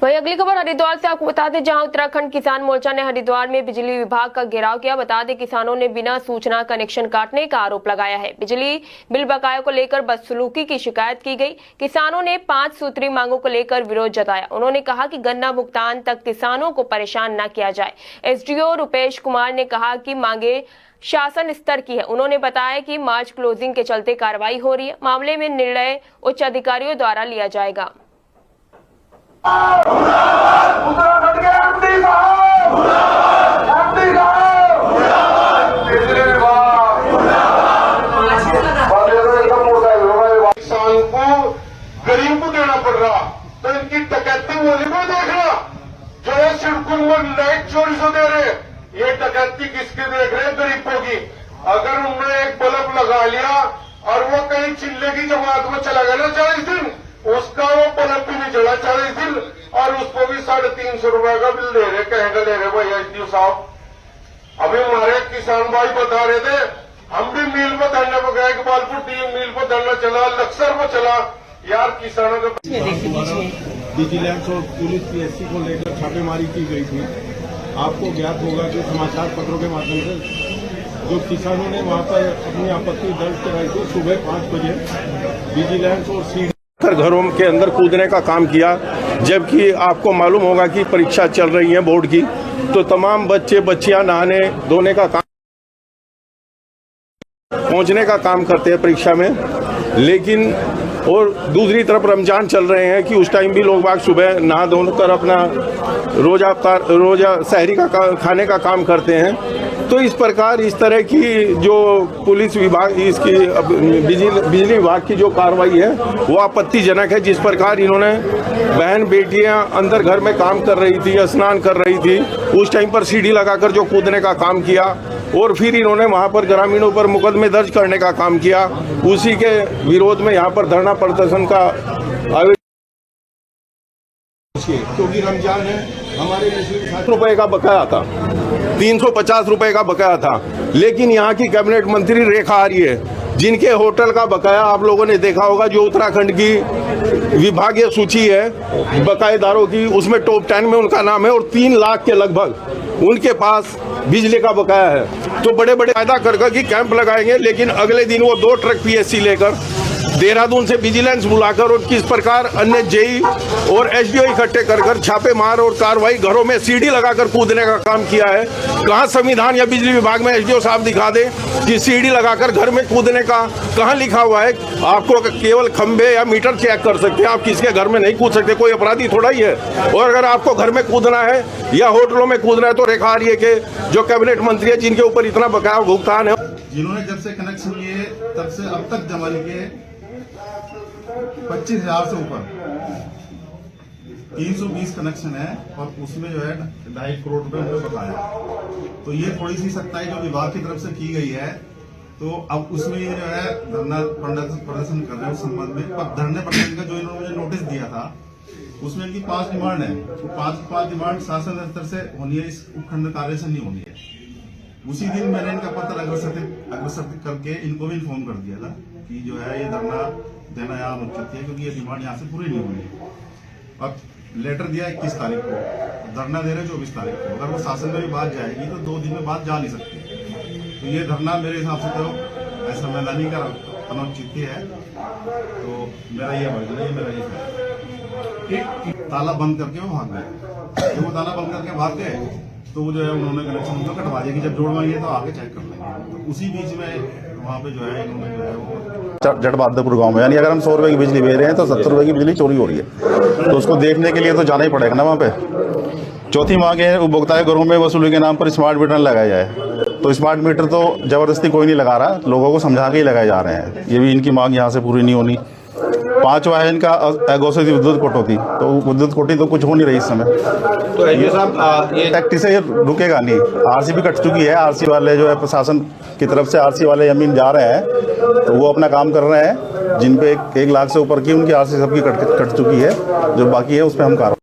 वहीं अगली खबर हरिद्वार से आपको बता दें, जहां उत्तराखंड किसान मोर्चा ने हरिद्वार में बिजली विभाग का घेराव किया। बता दें, किसानों ने बिना सूचना कनेक्शन काटने का आरोप लगाया है। बिजली बिल बकाया को लेकर बदसलूकी की शिकायत की गई। किसानों ने 5 सूत्री मांगों को लेकर विरोध जताया। उन्होंने कहा कि गन्ना भुगतान तक किसानों को परेशान न किया जाए। एसडीओ रुपेश कुमार ने कहा कि मांगे शासन स्तर की है। उन्होंने बताया कि मार्च क्लोजिंग के चलते कार्रवाई हो रही है। मामले में निर्णय उच्च अधिकारियों द्वारा लिया जाएगा। उत्तराखंड के एमडी किसान को गरीब को देना पड़ रहा, तो इनकी डकैती बोली को देखना। जो ये सिड़कुल में लाइट चोरी से दे रहे, ये डकैती किसके देख रहे? गरीबों की। अगर उन्होंने एक बल्ब लगा लिया और वो कहीं चिल्ले की जमात में चला गया ना 40 दिन, उसका वो बल्ब भी नहीं चला 40 दिन, और उसको भी 350 रुपए का बिल दे रहे। कहेंगे ले रहे भाई एसडीओ साहब। अभी हमारे किसान भाई बता रहे थे, हम भी मिल पर धरने पर गए, इकबालपुर टीम मिल पर धरना चला, लक्सर पर चला। यार किसानों के विजिलेंस और पुलिस पीएससी को लेकर छापेमारी की गई थी। आपको ज्ञात होगा कि समाचार पत्रों के माध्यम से जो किसानों ने वहां पर अपनी आपत्ति दर्ज कराई थी, सुबह 5 बजे विजिलेंस और सीडी घरों के अंदर कूदने का काम किया। जबकि आपको मालूम होगा कि परीक्षा चल रही है बोर्ड की, तो तमाम बच्चे बच्चियां नहाने धोने का काम, पहुंचने का काम करते हैं परीक्षा में। लेकिन और दूसरी तरफ रमजान चल रहे हैं कि उस टाइम भी लोग बाग सुबह नहा धोकर अपना रोजा सहरी का खाने का काम करते हैं। तो इस प्रकार इस तरह की जो पुलिस विभाग इसकी बिजली विभाग की जो कार्रवाई है वो आपत्तिजनक है। जिस प्रकार इन्होंने बहन बेटियां अंदर घर में काम कर रही थी, स्नान कर रही थी, उस टाइम पर सीढ़ी लगाकर जो कूदने का काम किया, और फिर इन्होंने वहां पर ग्रामीणों पर मुकदमे दर्ज करने का काम किया। उसी के विरोध में यहाँ पर धरना प्रदर्शन का आयोजन, क्योंकि रमजान है, हमारे ₹60 का बकाया था, 350 रुपए का बकाया था। लेकिन यहाँ की कैबिनेट मंत्री रेखा आर्य, जिनके होटल का बकाया आप लोगों ने देखा होगा, जो उत्तराखंड की विभागीय सूची है बकायेदारों की, उसमें टॉप 10 में उनका नाम है, और 3 लाख के लगभग उनके पास बिजली का बकाया है। तो बड़े बड़े वायदा कर कि कैंप लगाएंगे, लेकिन अगले दिन वो 2 ट्रक पीएससी लेकर देहरादून से विजिलेंस बुलाकर और किस प्रकार अन्य जेई और एसडीओ इकट्ठे कर छापे मार और कार्रवाई, घरों में सीढ़ी लगाकर कूदने का काम किया है। कहाँ संविधान या बिजली विभाग में एसडीओ साहब दिखा दे कि सीढ़ी लगाकर घर में कूदने का कहाँ लिखा हुआ है? आपको केवल खंबे या मीटर चेक कर सकते हैं, आप किसके घर में नहीं कूद सकते, कोई अपराधी थोड़ा ही है। और अगर आपको घर में कूदना है या होटलों में कूदना है तो रेखा आर्य के जो कैबिनेट मंत्री है, जिनके ऊपर इतना बकाया भुगतान है, जिन्होंने जब से कनेक्शन लिए तब से अब तक जमा लिए 25,000 से ऊपर 320 कनेक्शन है, और उसमें जो है 2.5 करोड़ रुपए उनको बकाया। तो ये थोड़ी सी सख्ताई जो विभाग की तरफ से की गई है, तो अब उसमें ये जो है धरना प्रदर्शन कर रहे हैं उस संबंध में। पर धरने प्रदर्शन का जो इन्होंने मुझे नोटिस दिया था, उसमें इनकी 5 डिमांड है। तो 5 डिमांड शासन स्तर से होनी है, इस उपखंड कार्य से नहीं होनी है। उसी दिन मैंने इनका पत्र अग्रसर करके इनको भी इन्फॉर्म कर दिया था कि जो है ये धरना देना यहाँ अनुचित है, क्योंकि ये डिमांड यहाँ से पूरी नहीं हो रही। अब लेटर दिया 21 तारीख को, धरना दे रहे 24 तारीख को। अगर वो शासन में भी बात जाएगी तो 2 दिन में बात जा नहीं सकती। तो ये धरना मेरे हिसाब से तो असंवैधानिक का अनुचित है। तो मेरा ये वर्जन है, मेरा ये ताला बंद करके वो भाग गए। जब वो ताला बंद करके भाग गए तो वो जो है उन्होंने कनेक्शन उनका कटवा दिया कि जब जोड़वाएंगे तो आगे चेक कर लेंगे। तो उसी बीच में वहाँ पे जो है इन्होंने जो है वो जटबहादुरपुर गांव में, यानी अगर हम 100 रुपए की बिजली दे रहे हैं तो 70 रुपए की बिजली चोरी हो रही है, तो उसको देखने के लिए तो जाना ही पड़ेगा ना वहाँ पे। चौथी मांग है उपभोक्ता के घरों में वसूली के नाम पर स्मार्ट मीटर लगाया जाए। तो स्मार्ट मीटर तो जबरदस्ती कोई नहीं लगा रहा, लोगों को समझा के ही लगाए जा रहे हैं। ये भी इनकी मांग यहाँ से पूरी नहीं होनी। 5वां है इनका अघोषित विद्युत कटौती, तो विद्युत कटौती तो कुछ हो नहीं रही इस समय। तो ये साहब ये टैक्टी से रुकेगा नहीं। आरसी भी कट चुकी है, आरसी वाले जो है प्रशासन की तरफ से आरसी वाले जमीन जा रहे हैं, तो वो अपना काम कर रहे हैं। जिन पे 1 लाख से ऊपर की उनकी आरसी सबकी कट चुकी है, जो बाकी है उस पर हम कार्रवाई